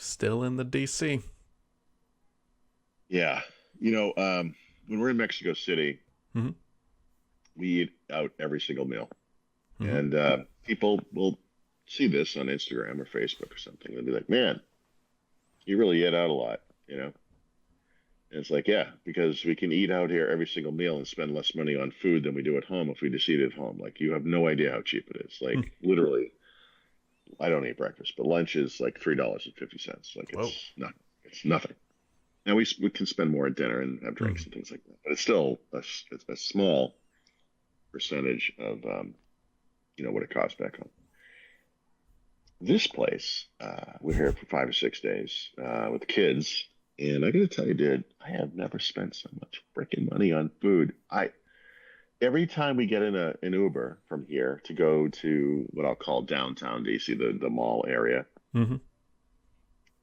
Still in the DC. Yeah. When we're in Mexico City, Mm-hmm. we eat out every single meal. Mm-hmm. And people will see this on Instagram or Facebook or something. They'll be like, man, you really eat out a lot, you know? And it's like, yeah, because we can eat out here every single meal and spend less money on food than we do at home if we just eat at home. Like, you have no idea how cheap it is. Like, literally, I don't eat breakfast, but lunch is like $3.50. Like, Whoa. it's nothing. Now we can spend more at dinner and have Mm-hmm. drinks and things like that, but it's still a small percentage of what it costs back home. This place, we're here for 5 or 6 days with the kids, and I gotta tell you, dude, I have never spent so much freaking money on food. I Every time we get in an Uber from here to go to what I'll call downtown DC, the mall area, Mm-hmm.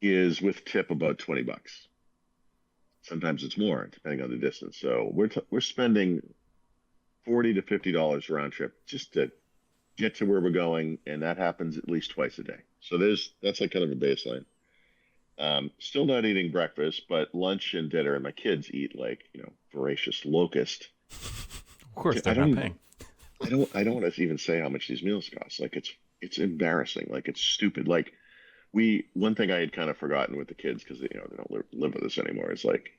is with tip about $20. Sometimes it's more depending on the distance. So we're spending $40 to $50 round trip just to get to where we're going, and that happens at least twice a day. So that's like kind of a baseline. Still not eating breakfast, but lunch and dinner, and my kids eat like voracious locust. Of course, I they're don't not even paying. I don't want to even say how much these meals cost. Like it's embarrassing. Like it's stupid. Like we one thing I had kind of forgotten with the kids because they don't live with us anymore. Is like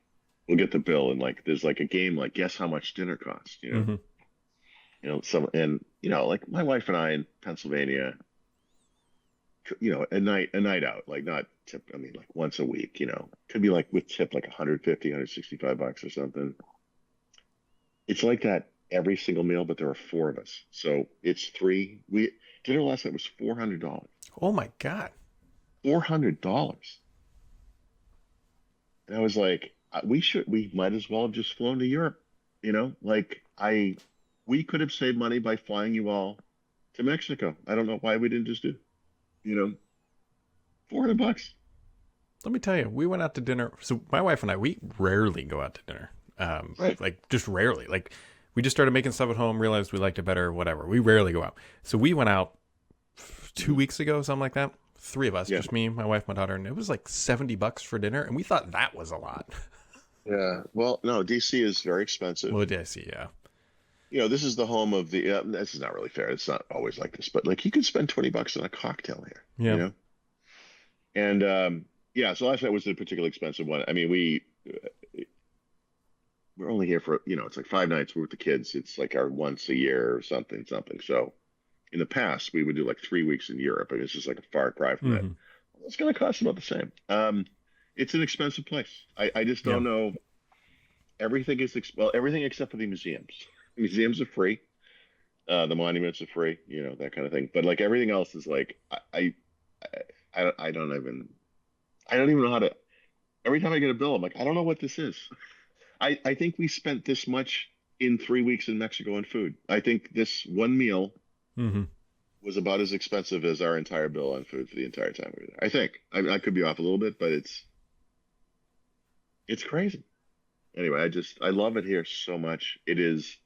we'll get the bill and like there's like a game like guess how much dinner costs. Mm-hmm. Some and like my wife and I in Pennsylvania, a night out, like not tip, I mean like once a week, could be like with tip like 150, $165 or something. It's like that every single meal, but there are four of us. So it's three. We dinner last night was $400. Oh my God. $400. And I was like, we might as well have just flown to Europe, like we could have saved money by flying you all to Mexico. I don't know why we didn't just do, you know, $400. Let me tell you, we went out to dinner. So my wife and I, we rarely go out to dinner. Right. Like just rarely. Like we just started making stuff at home, realized we liked it better, whatever. We rarely go out. So we went out 2 weeks ago, something like that. Three of us, Yeah. just me, my wife, my daughter, and it was like $70 for dinner, and we thought that was a lot. Yeah. Well, no, DC is very expensive. Well, I see, yeah. This is the home of the. This is not really fair. It's not always like this, but like you could spend $20 on a cocktail here. Yeah. And yeah. So last night was a particularly expensive one. I mean, we're only here for it's like 5 nights. We're with the kids. It's like our once a year or something, something. So in the past, we would do like 3 weeks in Europe, and it's just like a far cry from that. Mm-hmm. It's going to cost about the same. It's an expensive place. I just Yeah. don't know. Everything is well, everything except for the museums. Museums are free. The monuments are free. That kind of thing. But like everything else is like I don't even know how to. Every time I get a bill, I'm like, I don't know what this is. I think we spent this much in 3 weeks in Mexico on food. I think this one meal Mm-hmm. was about as expensive as our entire bill on food for the entire time we were there. I think. I could be off a little bit, but it's crazy. Anyway, I love it here so much. It is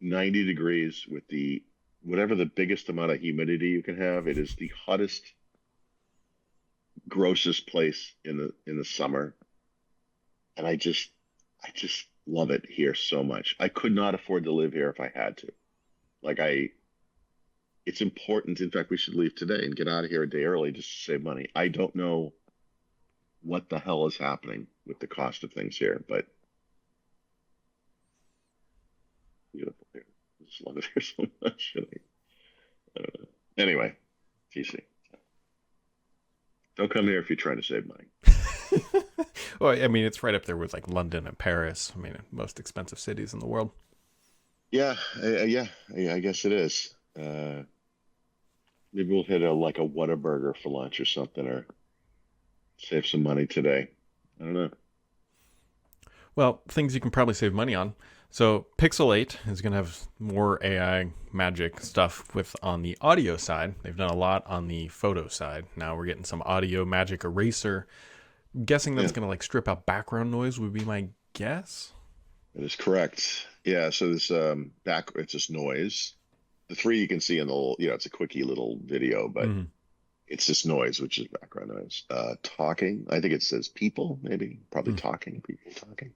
90 degrees with the whatever the biggest amount of humidity you can have. It is the hottest, grossest place in the summer, and I just love it here so much. I could not afford to live here if I had to. Like it's important. In fact, we should leave today and get out of here a day early just to save money. I don't know what the hell is happening with the cost of things here, but beautiful here. I just love it here so much. I don't know. Anyway, TC. Don't come here if you're trying to save money. Well, I mean, it's right up there with like London and Paris. I mean, most expensive cities in the world. Yeah, yeah, I guess it is. Maybe we'll hit like a Whataburger for lunch or something, or save some money today. I don't know. Well, things you can probably save money on. So Pixel 8 is going to have more AI magic stuff with on the audio side. They've done a lot on the photo side. Now we're getting some audio magic eraser. I'm guessing that's Yeah, going to like strip out background noise would be my guess. that is correct. Yeah, so this it's just noise. The three you can see in the little, it's a quickie little video, but Mm-hmm. It's just noise, which is background noise. Talking. I think it says people, maybe, probably Hmm. talking, people talking.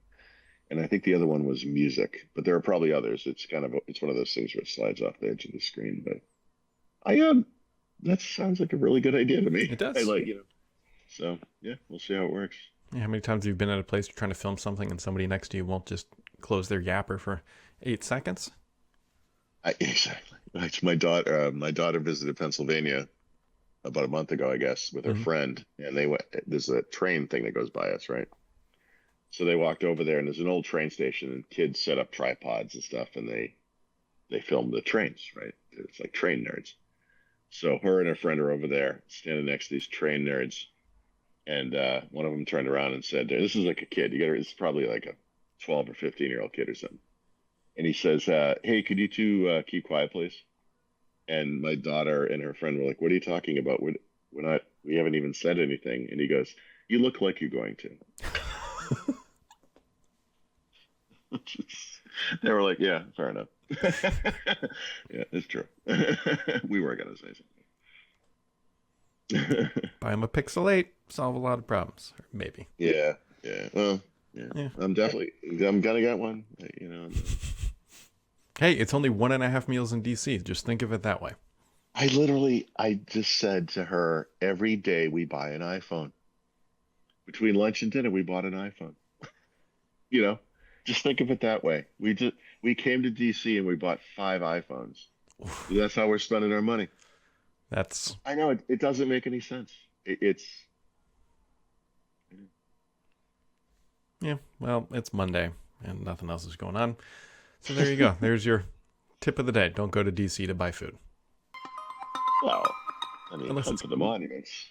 And I think the other one was music, but there are probably others. It's kind of it's one of those things where it slides off the edge of the screen. But I that sounds like a really good idea to me. It I does. like So yeah, we'll see how it works. Yeah, how many times have you been at a place you're trying to film something and somebody next to you won't just close their yapper for 8 seconds? Exactly. Like my daughter. My daughter visited Pennsylvania about a month ago, I guess, with her Hmm. friend, and they went. There's a train thing that goes by us, right? So they walked over there, and there's an old train station, and kids set up tripods and stuff, and they filmed the trains, right? It's like train nerds. So her and her friend are over there, standing next to these train nerds, and one of them turned around and said, "This is like a kid. You got to. It's probably like a 12 or 15-year-old kid or something." And he says, "Hey, could you two keep quiet, please?" And my daughter and her friend were like, "What are you talking about? We're not. We haven't even said anything." And he goes, "You look like you're going to." They were like, "Yeah, fair enough." Yeah, it's true. We were gonna say something. Buy them a Pixel 8, solve a lot of problems. Or maybe. Yeah, yeah. Well, yeah. Yeah. I'm gonna get one. Hey, it's only 1.5 meals in DC. Just think of it that way. I just said to her, every day we buy an iPhone. Between lunch and dinner, we bought an iPhone. You know, just think of it that way. We came to DC and we bought 5 iPhones. That's how we're spending our money. That's, I know it doesn't make any sense. It's yeah, well, it's Monday and nothing else is going on. So there you go. There's your tip of the day. Don't go to DC to buy food. well, I mean, Unless come it's to the monuments.